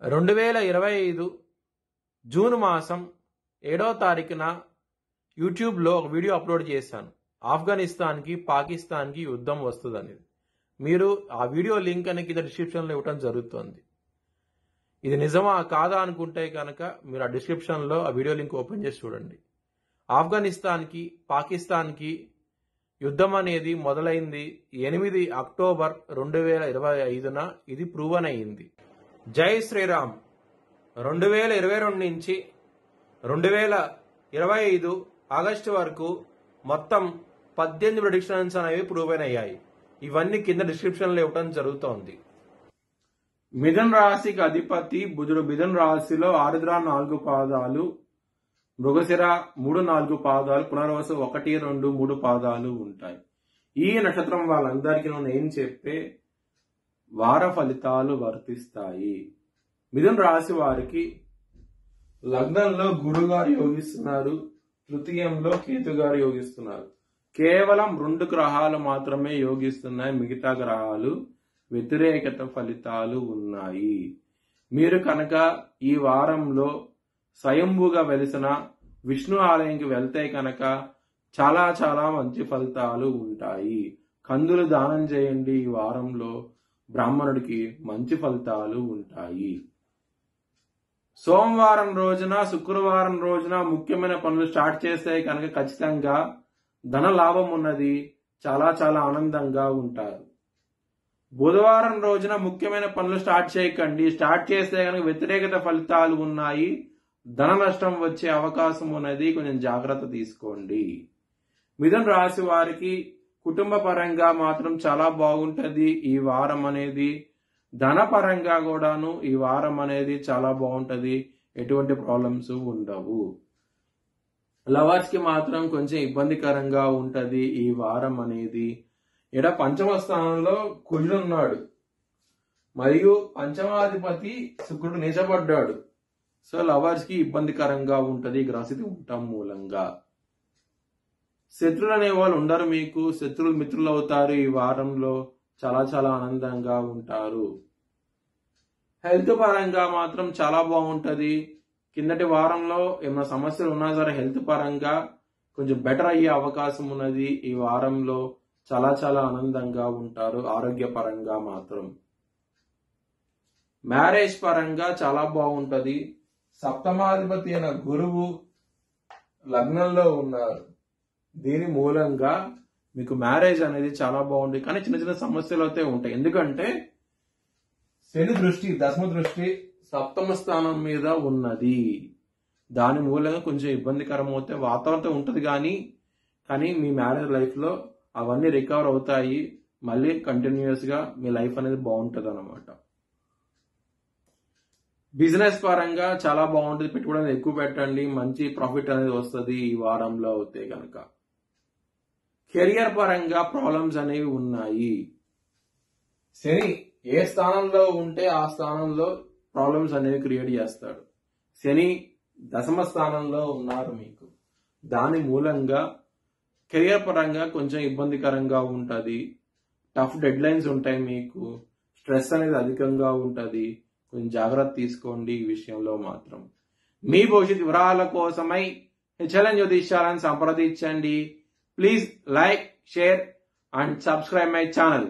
2025 June మాసం 7వ తారీఖున యూట్యూబ్లో ఒక వీడియో అప్లోడ్ చేశాను. ఆఫ్ఘనిస్తాన్కి పాకిస్తాన్కి యుద్ధం వస్తుందని. మీరు ఆ వీడియో లింక్ అని కింద డిస్క్రిప్షన్లో ఇవ్వడం జరుగుతుంది. ఇది నిజమా కాదా అనుకుంటే కనుక మీరు ఆ డిస్క్రిప్షన్లో ఆ వీడియో లింక్ ఓపెన్ చేసి చూడండి. ఆఫ్ఘనిస్తాన్కి పాకిస్తాన్కి యుద్ధం అనేది మొదలైంది 8 అక్టోబర్ 2025న. ఇది ప్రూవన్ అయింది. జై శ్రీరామ్. 2022 నుంచి 2025 ఆగస్టు వరకు మొత్తం 18 ప్రెడిక్షన్స్ అనేవి ప్రూవన్ అయ్యాయి. ఇవన్నీ కింద డిస్క్రిప్షన్లో ఇవ్వడం జరుగుతోంది. మిథున్ రాశికి అధిపతి బుధుడు. మిథున్ రాశిలో ఆరుద్ర 4 పాదాలు, మృగశిర 3, 4 పాదాలు, పునర్వసు 1, 2, 3 పాదాలు ఉంటాయి. ఈ నక్షత్రం వాళ్ళందరికీ నేను చెప్పే వార ఫలితాలు వర్తిస్తాయి. మిథున్ రాశి వారికి లగ్నంలో గురువు గారు యోగిస్తున్నారు, తృతీయంలో కేతు గారు యోగిస్తున్నారు. కేవలం 2 గ్రహాలు మాత్రమే యోగిస్తున్నాయి, మిగతా గ్రహాలు వ్యతిరేకత ఫలితాలు ఉన్నాయి. మీరు కనుక ఈ వారంలో స్వయంభూగా వెలిసిన విష్ణు ఆలయంకి వెళ్తే కనుక చాలా చాలా మంచి ఫలితాలు ఉంటాయి. కందులు దానం చేయండి. ఈ వారంలో బ్రాహ్మణుడికి మంచి ఫలితాలు ఉంటాయి. సోమవారం రోజున, శుక్రవారం రోజున ముఖ్యమైన పనులు స్టార్ట్ చేస్తే కనుక ఖచ్చితంగా ధన లాభం ఉన్నది, చాలా చాలా ఆనందంగా ఉంటారు. బుధవారం రోజున ముఖ్యమైన పనులు స్టార్ట్ చేయకండి. స్టార్ట్ చేస్తే కనుక వ్యతిరేకత ఫలితాలు ఉన్నాయి, ధన నష్టం వచ్చే అవకాశం ఉన్నది, కొంచెం జాగ్రత్త తీసుకోండి. మిథున రాశి వారికి కుటుంబ పరంగా మాత్రం చాలా బాగుంటది ఈ వారం అనేది. ధన పరంగా కూడాను ఈ వారం అనేది చాలా బాగుంటది, ఎటువంటి ప్రాబ్లమ్స్ ఉండవు. లవర్స్ కి మాత్రం కొంచెం ఇబ్బందికరంగా ఉంటది ఈ వారం అనేది. ఇక్కడ పంచమ స్థానంలో కుజుడు ఉన్నాడు మరియు పంచమాధిపతి శుక్రుడు నిజపడ్డాడు. సో లవర్స్ కి ఇబ్బందికరంగా ఉంటది గ్రహస్థితి ఉండటం మూలంగా. శత్రువులు అనే వాళ్ళు ఉండరు మీకు, శత్రువులు మిత్రులు అవుతారు. ఈ వారంలో చాలా చాలా ఆనందంగా ఉంటారు. హెల్త్ పరంగా మాత్రం చాలా బాగుంటది. కిందటి వారంలో ఏమైనా సమస్యలు ఉన్నా సరే హెల్త్ పరంగా కొంచెం బెటర్ అయ్యే అవకాశం ఉన్నది. ఈ వారంలో చాలా చాలా ఆనందంగా ఉంటారు. ఆరోగ్య పరంగా మాత్రం మ్యారేజ్ పరంగా చాలా బాగుంటది. సప్తమాధిపతి అయిన గురువు లగ్నంలో ఉన్నారు. దీని మూలంగా మీకు మ్యారేజ్ అనేది చాలా బాగుంటుంది. కానీ చిన్న చిన్న సమస్యలు అయితే ఉంటాయి. ఎందుకంటే శని దృష్టి, దశమ దృష్టి సప్తమ స్థానం మీద ఉన్నది. దాని మూలంగా కొంచెం ఇబ్బందికరం అవుతే వాతావరణం ఉంటుంది. కానీ మీ మ్యారేజ్ లైఫ్ లో అవన్నీ రికవర్ అవుతాయి. మళ్ళీ కంటిన్యూస్ గా మీ లైఫ్ అనేది బాగుంటుంది అన్నమాట. బిజినెస్ పరంగా చాలా బాగుంటుంది. పెట్టుబడి ఎక్కువ పెట్టండి, మంచి ప్రాఫిట్ అనేది వస్తుంది ఈ వారంలో అవుతే కనుక. కెరియర్ పరంగా ప్రాబ్లమ్స్ అనేవి ఉన్నాయి. శని ఏ స్థానంలో ఉంటే ఆ స్థానంలో ప్రాబ్లమ్స్ అనేవి క్రియేట్ చేస్తాడు. శని దశమ స్థానంలో ఉన్నారు మీకు. దాని మూలంగా కెరియర్ పరంగా కొంచెం ఇబ్బందికరంగా ఉంటుంది. టఫ్ డెడ్ లైన్స్ ఉంటాయి మీకు. స్ట్రెస్ అనేది అధికంగా ఉంటుంది. కొంచెం జాగ్రత్త తీసుకోండి ఈ విషయంలో మాత్రం. మీ భవిష్యత్ వివరాల కోసమై హెచ్ఎల్ఎన్ జ్యోతిష్యాలను సంప్రదించండి. Please like, share and subscribe my channel.